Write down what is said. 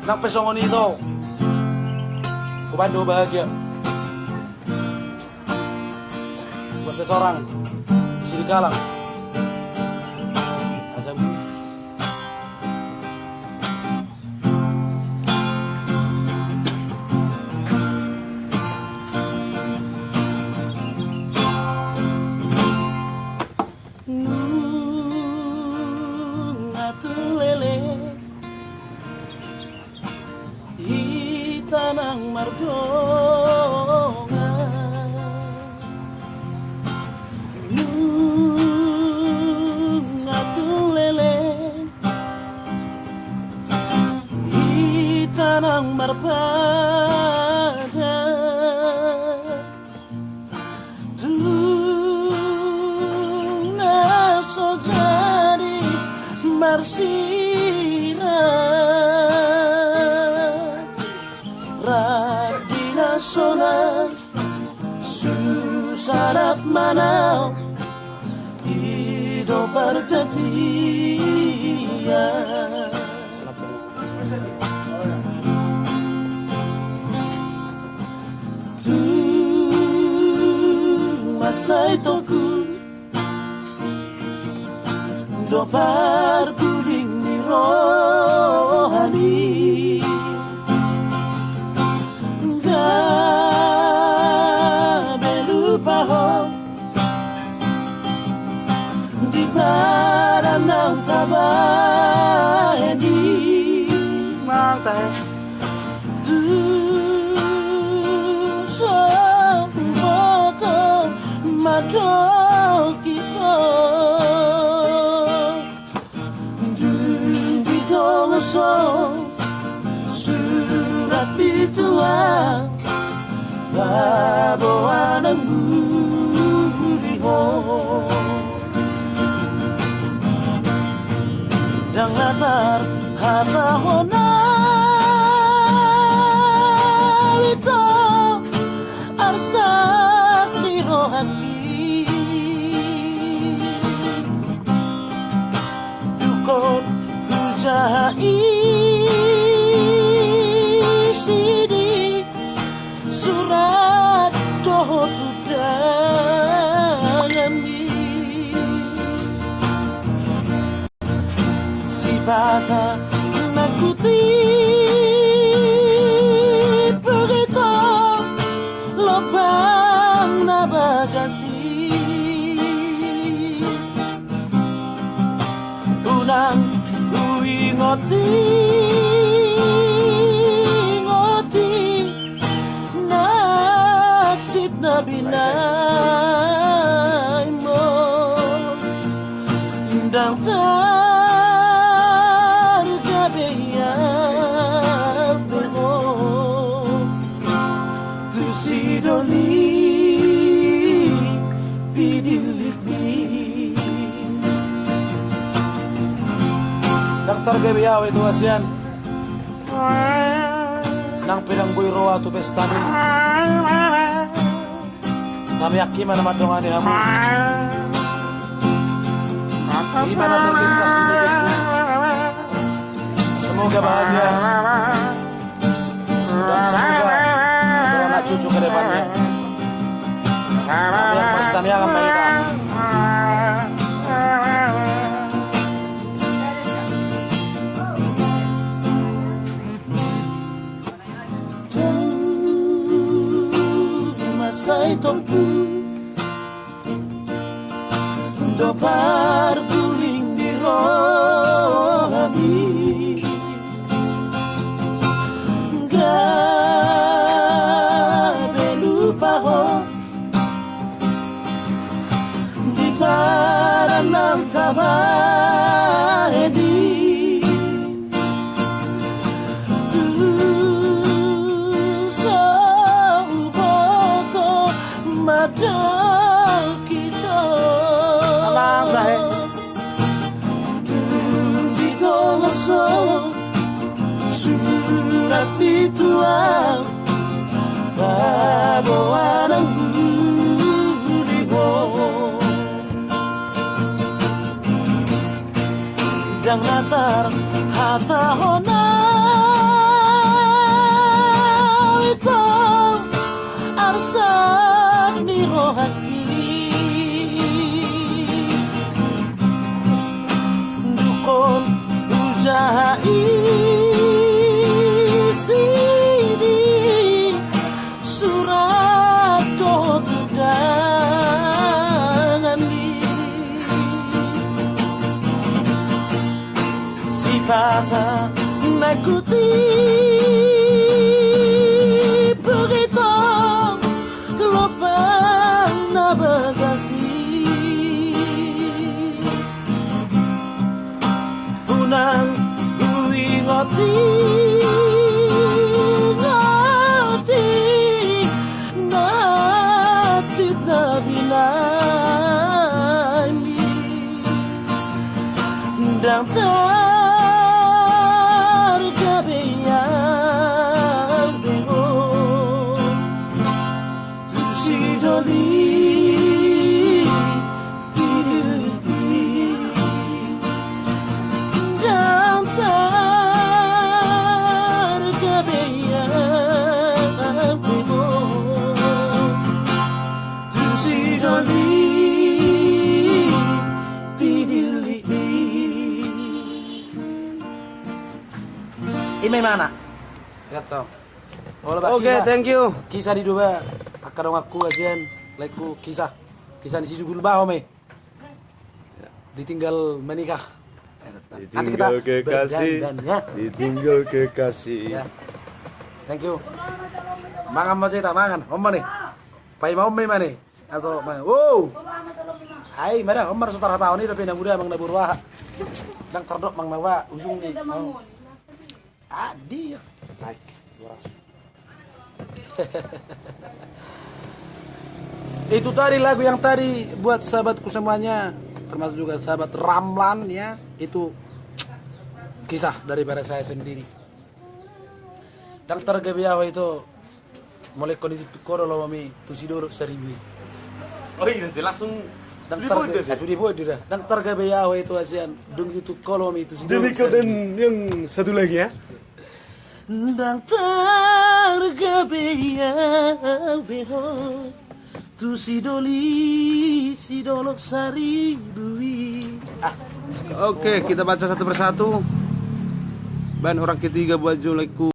ng pesongon ito. Kumando bahagia. Buat seseorang di sini kalang. Asam. Tanang mardonga ngatulele hitanang marpada tuna sojari marsira Radina sona susarap manau hidup bersetia masai toku dopar guling ni rohani di badan ng tabayan di matay sa boto madok ito dito nguso surat bituan babawa ng buliho Dang latar hatahon na ito arsak ni rohani Dukon hujai sini surat doh tudangani si bata nagkutip begitu lubang na bagasi unang ngoti nakcit na binay mo dang Daktar gabiyaw ito asyan nang pinanggoy roa to bestani namiyakiman naman doon ni Hamu iman na terlintas di bibig ko semoga bahagia dan semoga doa anak cucu ke depannya kami yang pasti akan baikkan Masai tompu dopar guling di rohani gabe lupa ho di paranang tabahedi madok ito dito nguso surat bituan babawa ng buliho dang latar hatahon na isi di surat keterangan diri sifat nakuti begitu lopang na bagasi unang uingoti ngoti natit na binami dan tergabeyang bego si doli dan tergabeyang bego si doli pidili. Ini mana? Gato. Oke, thank you. Kisah di dua akadong aku asian laiku kisah di Sijugul Bahome. Ditinggal menikah. Nanti kita Ditinggal kekasih, berdandan, ya. ditinggal kekasih. Ya. Thank you. Mangan masih tak mangan, omma nih. Pai mau mai mana? Atau wow. Hai, mana omma setara tahun ini tapi nang muda mang nabur wah. Nang terdok mang mawa ujung nih. Adi ya. Naik. Itu tadi lagu yang tadi buat sahabatku semuanya, termasuk juga sahabat Ramlan ya. Itu kisah daripada saya sendiri. Dan tergebiawa itu mulai kondisi kodo lo mami tusidor 1000. Oh iya, langsung Dan tergebiawa dan tergebiawa itu asian dung itu kalau mami tusidor. dan yang satu lagi ya. Dan tergabeyang tu si dolok sari bui. Oke, kita baca satu persatu. Dan orang ketiga buat Julaiku.